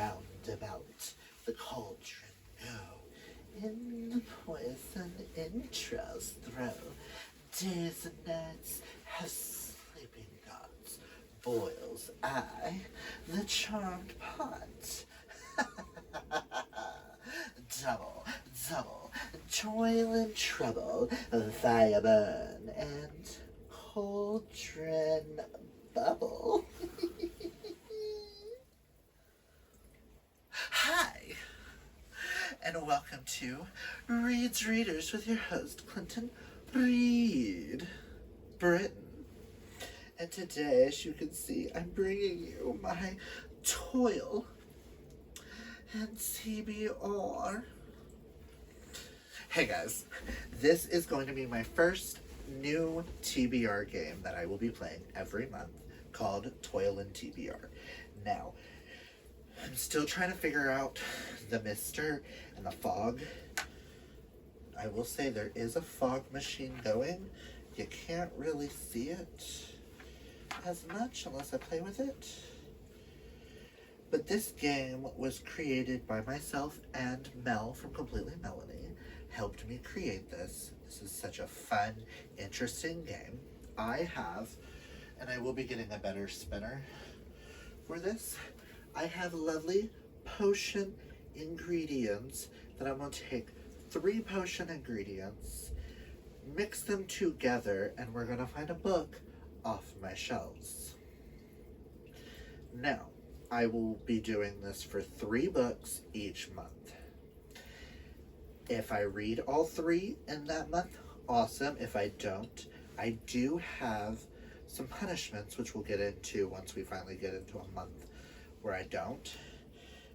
round about the cauldron go. In the poison intros throw. Days and nights have sleeping gods. Boils I, the charmed pot. Double, double, toil and trouble, fire burn, and cauldron bubble. Hi, and welcome to Reed's Readers with your host, Clinton Reed Britton. And today, as you can see, I'm bringing you my Toil and TBR. Hey guys, this is going to be my first new TBR game that I will be playing every month called Toil and TBR. Now, I'm still trying to figure out the mister and the fog. I will say there is a fog machine going. You can't really see it as much unless I play with it. But this game was created by myself, and Mel from Completely Melanie helped me create this. This is such a fun, interesting game. I have, and I will be getting a better spinner for this, I have lovely potion ingredients that I'm going to take 3 potion ingredients, mix them together, and we're going to find a book off my shelves. Now, I will be doing this for 3 books each month. If I read all 3 in that month, awesome. If I don't, I do have some punishments, which we'll get into once we finally get into a month where I don't.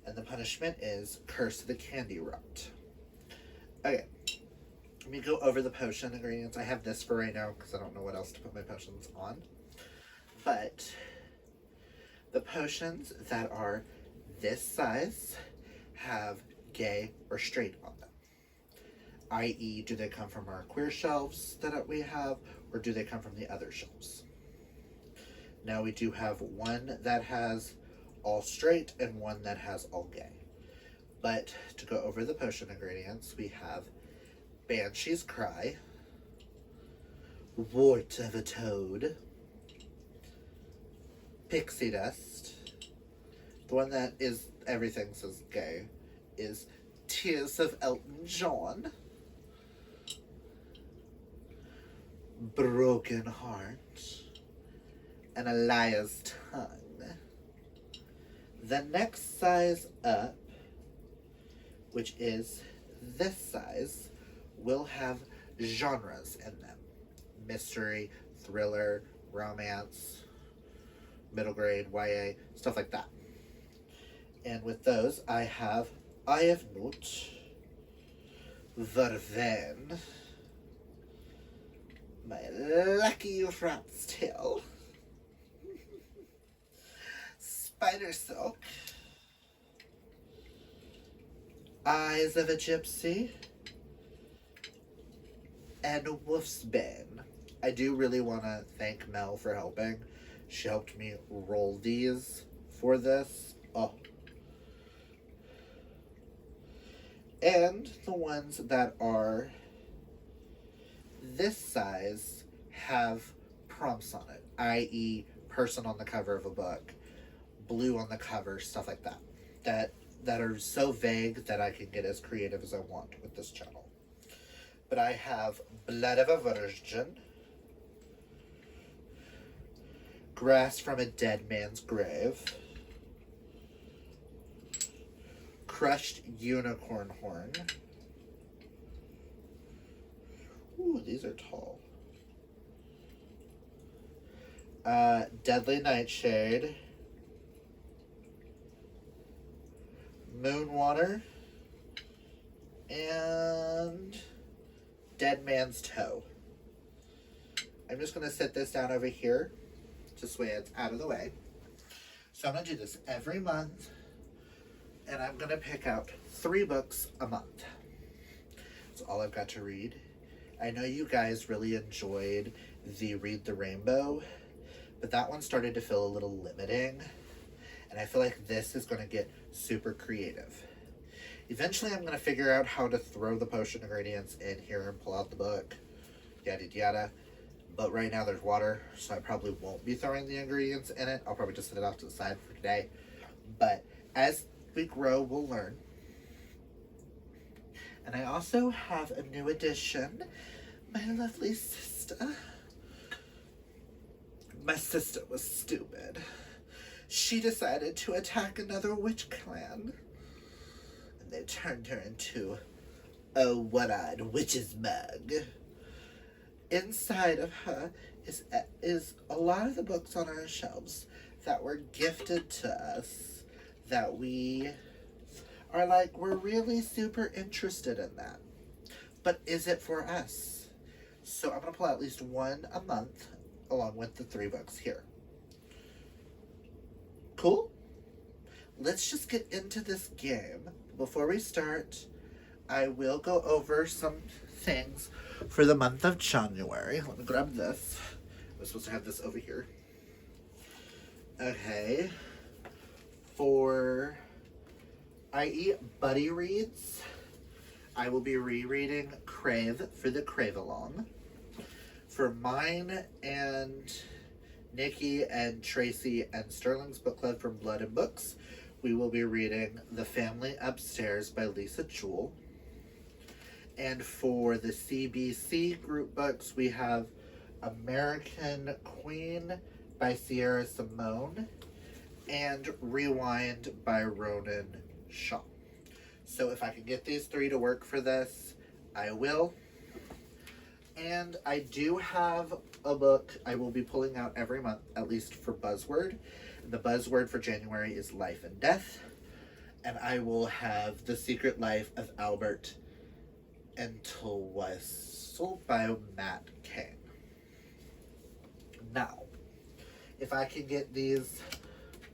And the punishment is Curse of the Candy Rot. Okay, let me go over the potion ingredients. I have this for right now because I don't know what else to put my potions on. But the potions that are this size have gay or straight on them. I.e., do they come from our queer shelves that we have, or do they come from the other shelves? Now we do have one that has all straight and one that has all gay. But to go over the potion ingredients, we have Banshee's Cry, Wart of a Toad, Pixie Dust. The one that is everything says gay is Tears of Elton John, Broken Heart, and A Liar's Tongue. The next size up, which is this size, will have genres in them. Mystery, thriller, romance, middle grade, YA, stuff like that. And with those, I have Eye of Newt, Vervain, My Lucky Rat's Tail, Spider Silk, Eyes of a Gypsy, and Wolf's Bane. I do really want to thank Mel for helping. She helped me roll these for this. Oh. And the ones that are this size have prompts on it, i.e. person on the cover of a book, blue on the cover, stuff like that. That are so vague that I can get as creative as I want with this channel. But I have Blood of a Virgin, Grass from a Dead Man's Grave, Crushed Unicorn Horn. Ooh, these are tall. Deadly Nightshade, Moonwater, and Dead Man's Toe. I'm just going to set this down over here, just so it's out of the way. So I'm going to do this every month, and I'm going to pick out 3 books a month. That's all I've got to read. I know you guys really enjoyed the Read the Rainbow, but that one started to feel a little limiting, and And I feel like this is going to get super creative. Eventually, I'm going to figure out how to throw the potion ingredients in here and pull out the book, yada yada. But right now there's water, so I probably won't be throwing the ingredients in it. I'll probably just set it off to the side for today. But as we grow, we'll learn. And I also have a new addition. My lovely sister. My sister was stupid. She decided to attack another witch clan. And they turned her into a one-eyed witch's mug. Inside of her is a lot of the books on our shelves that were gifted to us that we are like, we're really super interested in that. But is it for us? So I'm going to pull out at least one a month along with the 3 books here. Cool? Let's just get into this game. Before we start, I will go over some things for the month of January. Let me grab this. I was supposed to have this over here. Okay. For i.e. buddy reads, I will be rereading Crave for the Crave Along. For mine and Nikki and Tracy and Sterling's book club from Blood and Books, we will be reading The Family Upstairs by Lisa Jewell. And for the CBC group books, we have American Queen by Sierra Simone and Rewind by Ronan Shaw. So if I can get these 3 to work for this, I will. And I do have a book I will be pulling out every month, at least for Buzzword. The Buzzword for January is Life and Death. And I will have The Secret Life of Albert Entwistle by Matt King. Now, if I can get these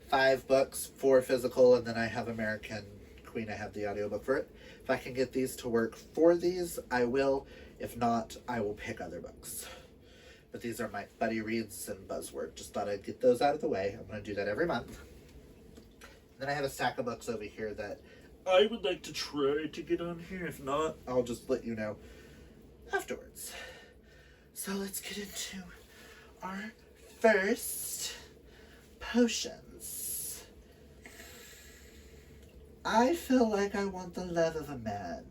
5 books, 4 physical, and then I have American Queen, I have the audiobook for it. If I can get these to work for these, I will. If not, I will pick other books. But these are my buddy reads and Buzzword. Just thought I'd get those out of the way. I'm going to do that every month. Then I have a stack of books over here that I would like to try to get on here. If not, I'll just let you know afterwards. So let's get into our first potions. I feel like I want the love of a man.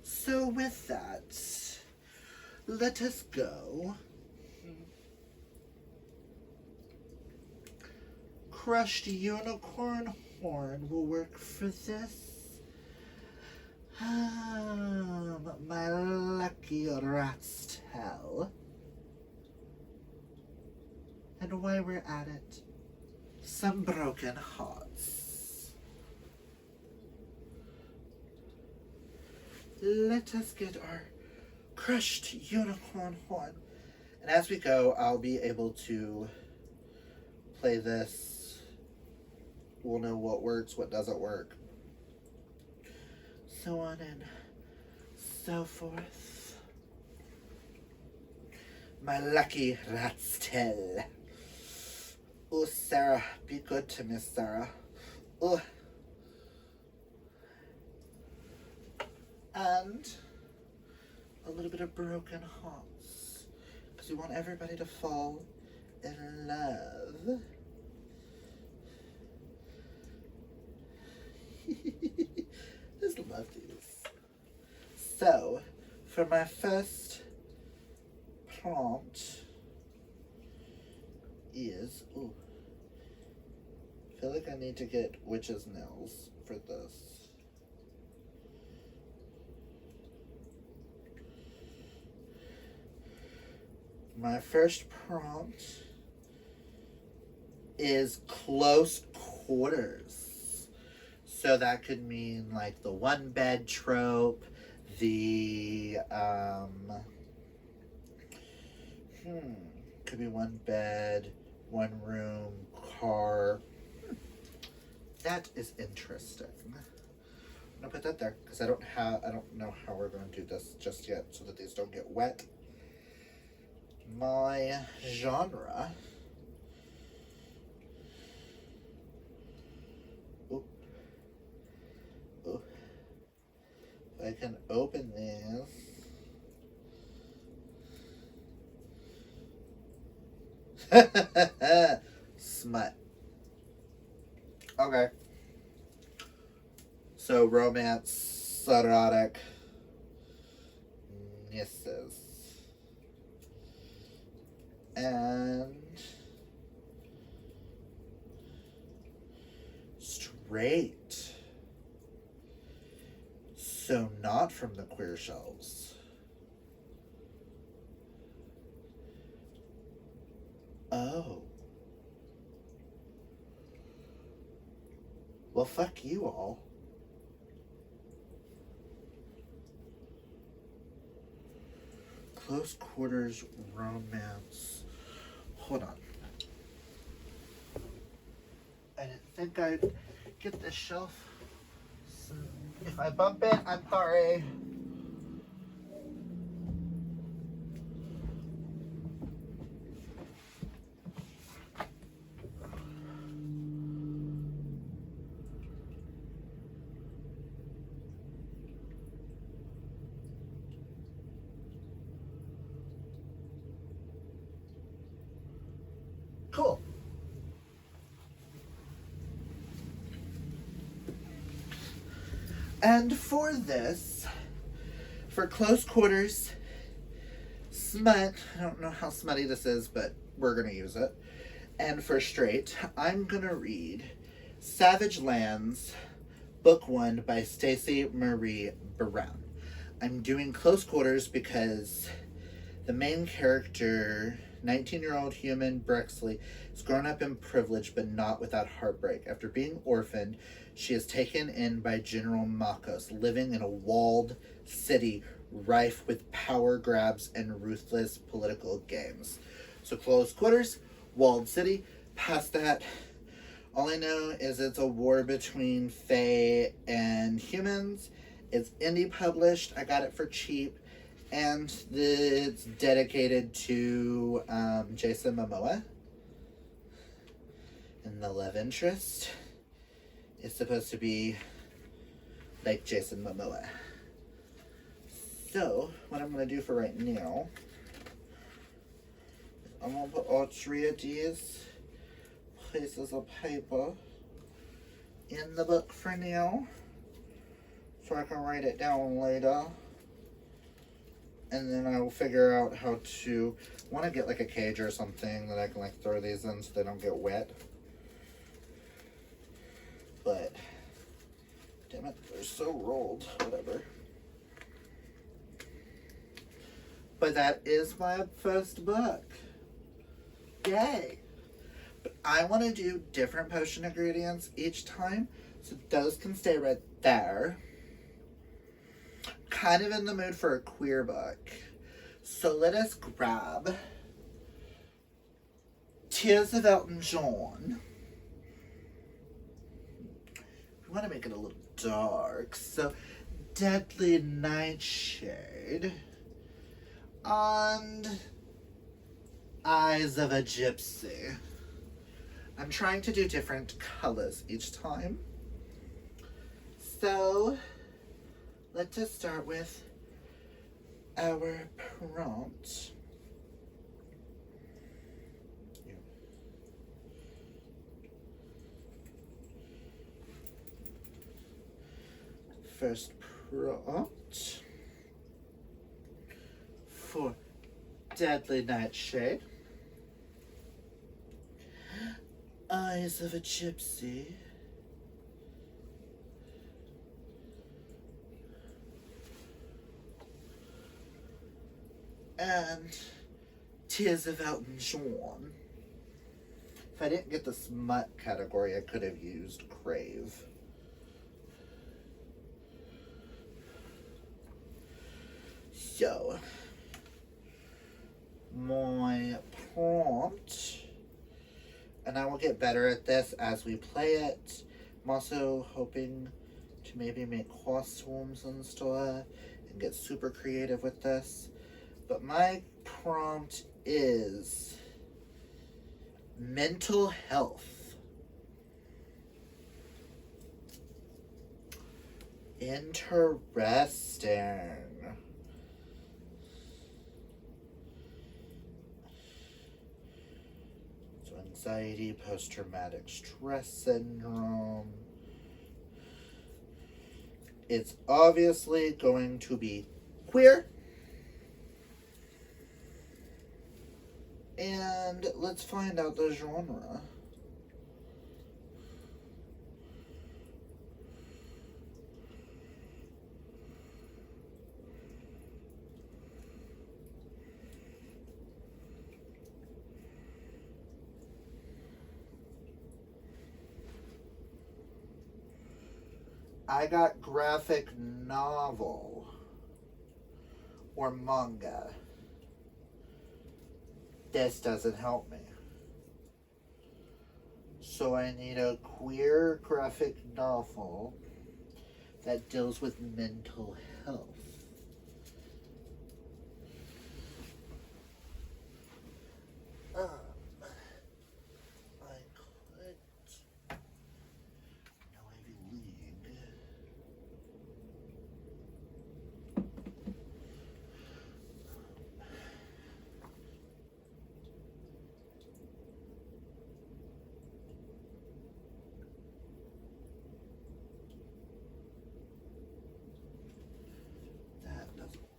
So with that, let us go. Crushed unicorn horn will work for this. My lucky rat's tail. And while we're at it, some broken hearts. Let us get our crushed unicorn horn. And as we go, I'll be able to play this. We'll know what works, what doesn't work. So on and so forth. My lucky rat's tail. Oh, Sarah, be good to me, Sarah. Oh. And a little bit of broken hearts. Because we want everybody to fall in love. Just love these. So, for my first prompt is, ooh, I feel like I need to get witch's nails for this. My first prompt is close quarters. So that could mean like the one bed trope, the could be one bed, one room, car. That is interesting. I'm gonna put that there because I don't know how we're gonna do this just yet so that these don't get wet. My genre I can open these. Smut. Okay. So romance, erotic. Yeses. And straight. So not from the queer shelves. Oh. Well, fuck you all. Close quarters romance. Hold on. I didn't think I'd get this shelf. So if I bump it, I'm sorry. Cool. And for this, for close quarters, smut, I don't know how smutty this is, but we're going to use it. And for straight, I'm going to read Savage Lands, Book 1 by Stacey Marie Brown. I'm doing close quarters because the main character, 19-year-old human Brexley, has grown up in privilege but not without heartbreak. After being orphaned, she is taken in by General Makos, living in a walled city rife with power grabs and ruthless political games. So close quarters, walled city. Past that, all I know is it's a war between Fae and humans. It's indie published. I got it for cheap. And it's dedicated to Jason Momoa. And the love interest is supposed to be like Jason Momoa. So, what I'm going to do for right now, I'm going to put all three of these pieces of paper in the book for now, so I can write it down later. And then I will figure out how to, want to get like a cage or something that I can like throw these in so they don't get wet. But, damn it, they're so rolled, whatever. But that is my first book. Yay! But I want to do different potion ingredients each time, so those can stay right there. Kind of in the mood for a queer book. So let us grab Tears of Elton John. We want to make it a little dark. So Deadly Nightshade and Eyes of a Gypsy. I'm trying to do different colors each time. So let's just start with our prompt. First prompt for Deadly Nightshade. Eyes of a Gypsy. And Tears of Elton John. If I didn't get the smut category, I could have used Crave. So, my prompt, and I will get better at this as we play it. I'm also hoping to maybe make costumes and stuff and get super creative with this. But my prompt is mental health. Interesting. So anxiety, post-traumatic stress syndrome. It's obviously going to be queer. And let's find out the genre. I got graphic novel or manga. This doesn't help me. So I need a queer graphic novel that deals with mental health. I could. No Ivy League. That doesn't work.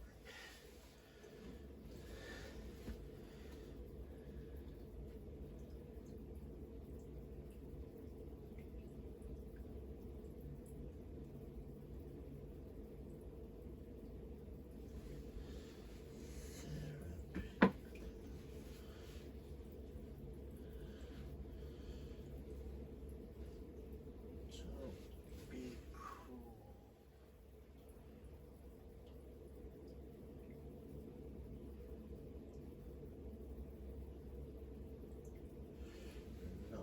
Don't be cruel. No.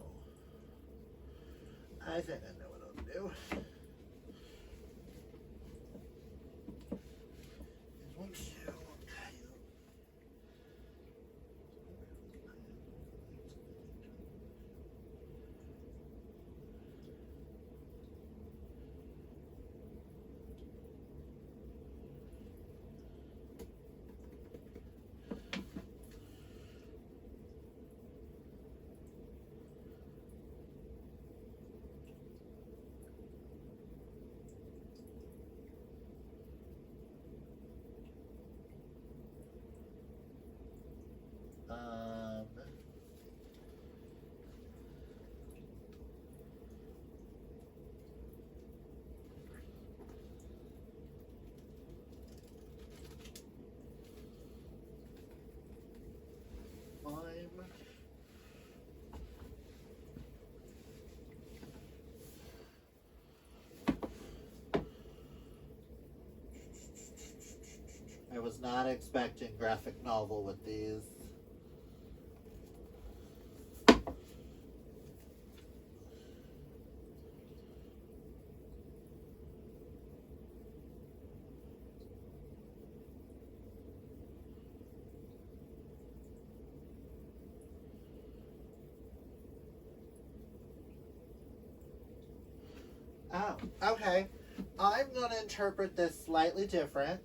I think I know what I'll do. Is once you I was not expecting graphic novel with these. Oh, okay. I'm going to interpret this slightly different.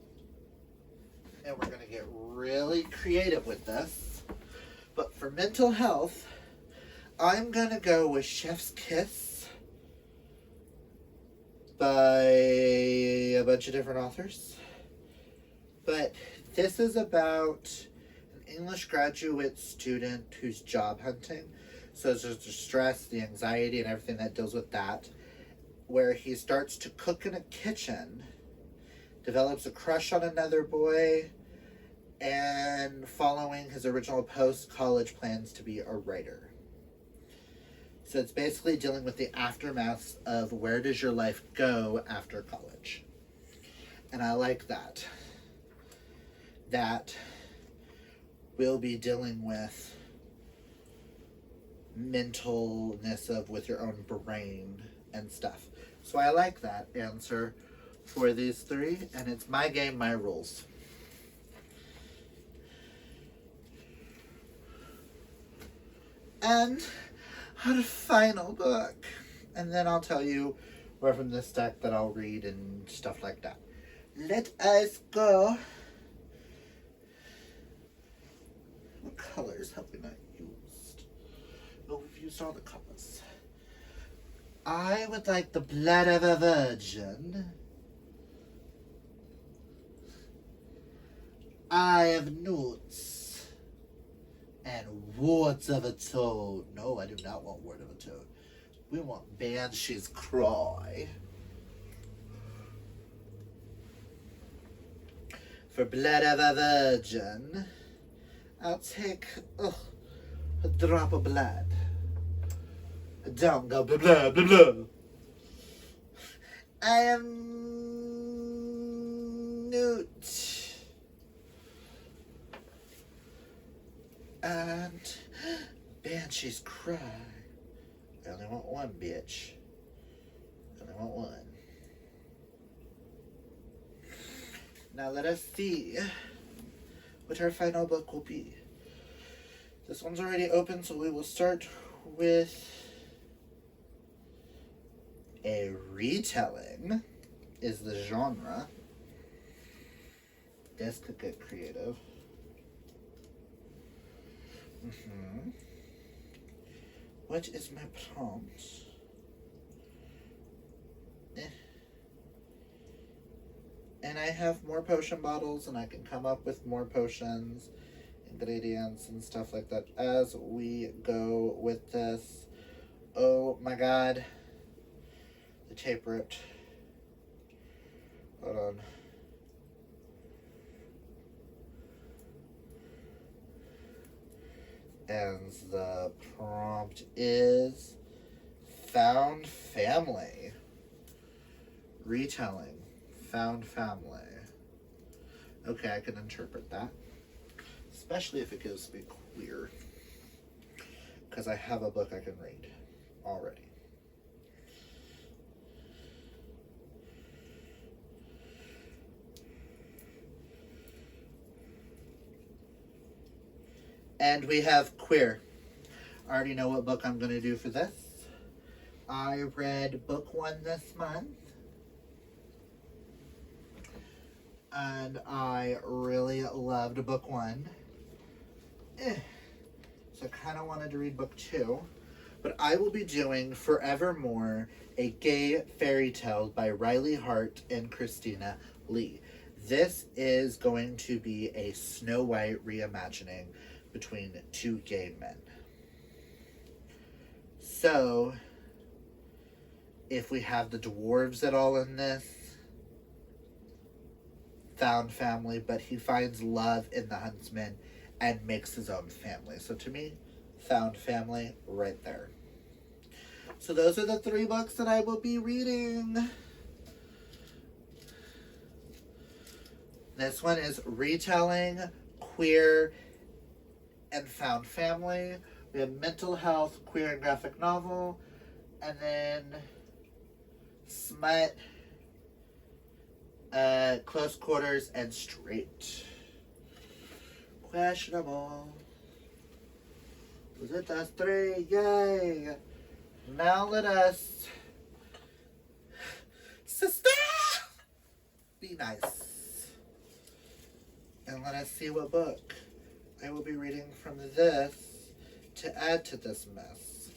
And we're going to get really creative with this. But for mental health, I'm going to go with Chef's Kiss by a bunch of different authors. But this is about an English graduate student who's job hunting. So there's the stress, the anxiety, and everything that deals with that. Where he starts to cook in a kitchen, develops a crush on another boy, and following his original post-college plans to be a writer. So it's basically dealing with the aftermath of where does your life go after college. And I like that. That will be dealing with mentalness of with your own brain and stuff. So I like that answer for these three, and it's my game, my rules. And our final book, and then I'll tell you or from this deck that I'll read and stuff like that. Let us go. What colors have we not used? Oh, we've used all the colors. I would like the blood of a virgin. Eye of newts. And wards of a toad. No, I do not want ward of a toad. We want Banshee's Cry. For blood of a virgin, I'll take a drop of blood. Don't go blah blah blah blah. I am Newt. And Banshee's Cry. I only want one, bitch. I only want one. Now let us see what our final book will be. This one's already open, so we will start with a retelling is the genre. This could get creative. What is my prompt? And I have more potion bottles, and I can come up with more potions, ingredients, and stuff like that as we go with this. Oh my god. The tape ripped. Hold on. And the prompt is found family. Retelling. Found family. Okay, I can interpret that. Especially if it gives me queer. Because I have a book I can read already. And we have queer. I already know what book I'm going to do for this. I read book 1 this month. And I really loved book 1. So I kind of wanted to read book 2. But I will be doing Forevermore, a gay fairy tale by Riley Hart and Christina Lee. This is going to be a Snow White reimagining between 2 gay men. So, if we have the dwarves at all in this, found family, but he finds love in the huntsman and makes his own family. So to me, found family right there. So those are the 3 books that I will be reading. This one is retelling, queer, and found family. We have mental health, queer, and graphic novel. And then smut, close quarters, and straight. Questionable. Was it us 3? Yay! Now let us, sister, be nice. And let us see what book I will be reading from this to add to this mess.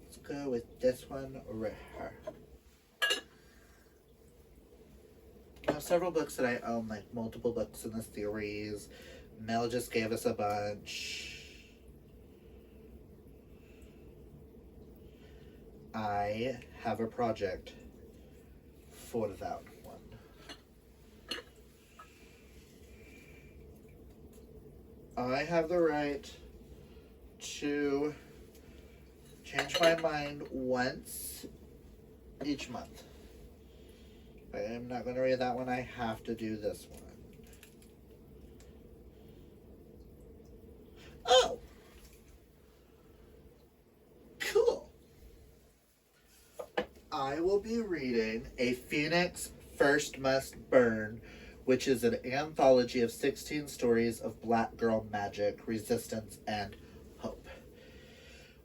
Let's go with this one right here. I have several books that I own, like multiple books in the series. Mel just gave us a bunch. I have a project for that one. I have the right to change my mind once each month. I'm not going to read that one. I have to do this one. Oh! Cool. I will be reading A Phoenix First Must Burn, which is an anthology of 16 stories of black girl magic, resistance, and hope.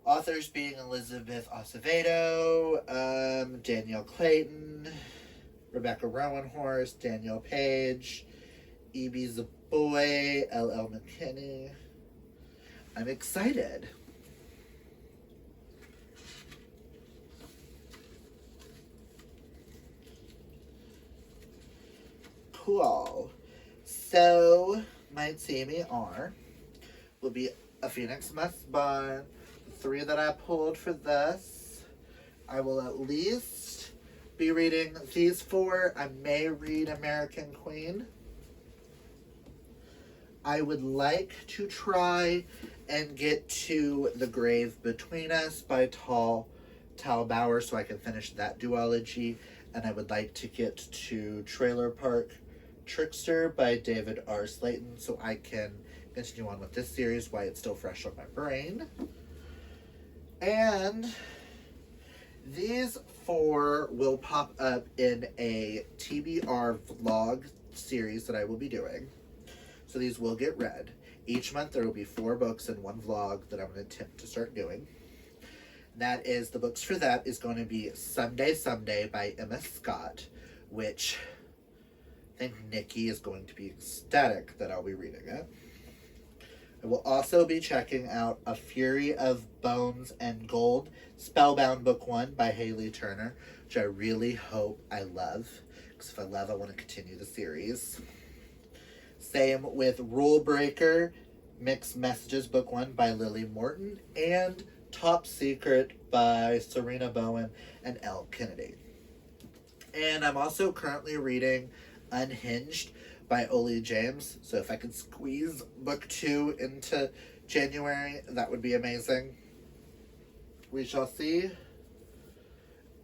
Authors being Elizabeth Acevedo, Danielle Clayton, Rebecca Rowanhorse, Danielle Page, E.B. Zaboy, L.L. McKinney. I'm excited. Cool. So, my TBR will be A Phoenix Must Burn. The 3 that I pulled for this, I will at least be reading these 4. I may read American Queen. I would like to try and get to The Grave Between Us by Tal Bauer so I can finish that duology. And I would like to get to Trailer Park Trickster by David R. Slayton so I can continue on with this series while it's still fresh on my brain. And these 4 will pop up in a TBR vlog series that I will be doing. So these will get read. Each month there will be 4 books and 1 vlog that I'm going to attempt to start doing. That is, the books for that is going to be Someday by Emma Scott, which I think Nikki is going to be ecstatic that I'll be reading it. I will also be checking out A Fury of Bones and Gold, Spellbound Book 1 by Haley Turner, which I really hope I love, because if I love, I want to continue the series. Same with Rule Breaker, Mixed Messages Book 1 by Lily Morton, and Top Secret by Serena Bowen and Elle Kennedy. And I'm also currently reading Unhinged by Oli James, so if I could squeeze book 2 into January, that would be amazing. We shall see.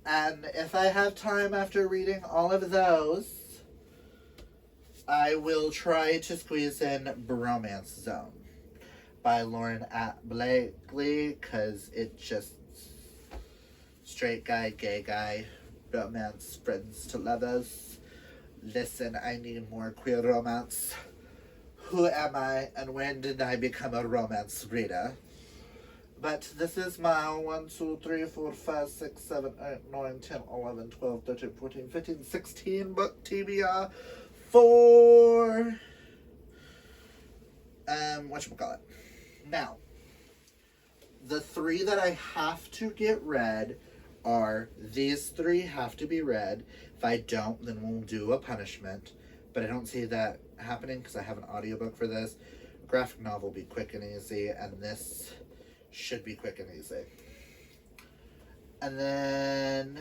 And if I have time after reading all of those, I will try to squeeze in Bromance Zone by Lauren Blakely, because it just straight guy, gay guy, romance, friends to lovers. Listen, I need more queer romance. Who am I and when did I become a romance reader? But this is my 1, 2, 3, 4, 5, 6, 7, 8, 9, 10, 11, 12, 13, 14, 15, 16 book TBR for whatchamacallit. Now, the 3 that I have to get read are these 3 have to be read. If I don't, then we'll do a punishment. But I don't see that happening because I have an audiobook for this. A graphic novel will be quick and easy, and this should be quick and easy. And then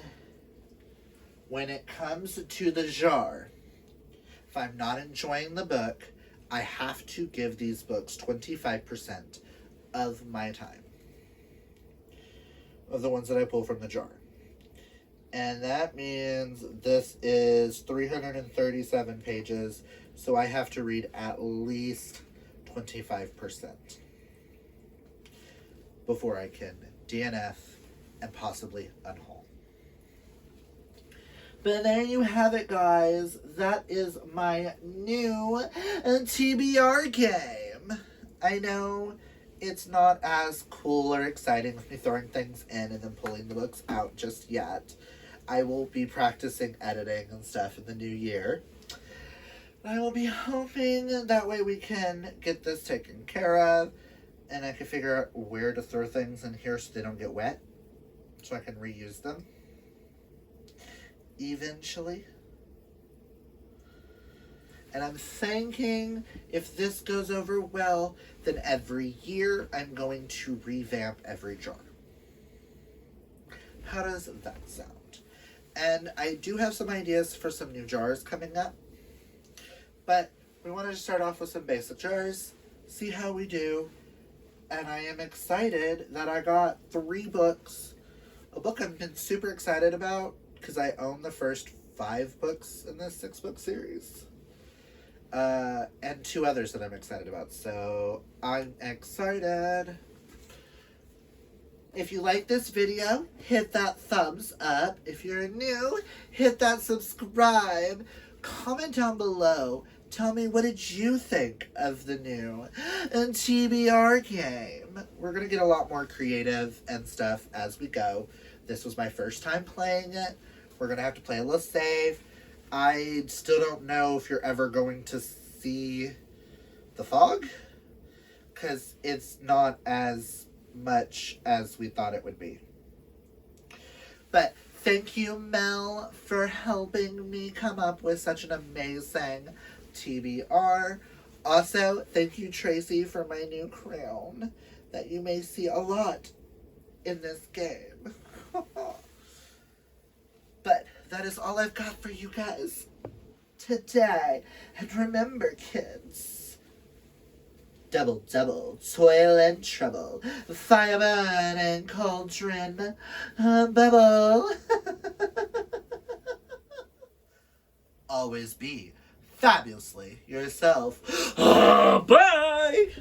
when it comes to the jar, if I'm not enjoying the book, I have to give these books 25% of my time. Of the ones that I pull from the jar. And that means this is 337 pages, so I have to read at least 25% before I can DNF and possibly unhaul. But there you have it, guys. That is my new TBR game. I know it's not as cool or exciting with me throwing things in and then pulling the books out just yet. I will be practicing editing and stuff in the new year. I will be hoping that way we can get this taken care of and I can figure out where to throw things in here so they don't get wet, so I can reuse them eventually. And I'm thinking if this goes over well, then every year I'm going to revamp every jar. How does that sound? And I do have some ideas for some new jars coming up. But we wanted to start off with some basic jars, see how we do. And I am excited that I got 3 books. A book I've been super excited about because I own the first 5 books in this 6-book series. And 2 others that I'm excited about. So I'm excited. If you like this video, hit that thumbs up. If you're new, hit that subscribe. Comment down below Tell me, what did you think of the new TBR game? We're going to get a lot more creative and stuff as we go. This was my first time playing it. We're going to have to play a little safe. I still don't know if you're ever going to see the fog, because it's not as much as we thought it would be. But thank you, Mel, for helping me come up with such an amazing TBR. Also, thank you, Tracy, for my new crown that you may see a lot in this game. But that is all I've got for you guys today. And remember, kids, double, double, toil and trouble, fire burn and cauldron, bubble. Always be fabulously yourself. Bye!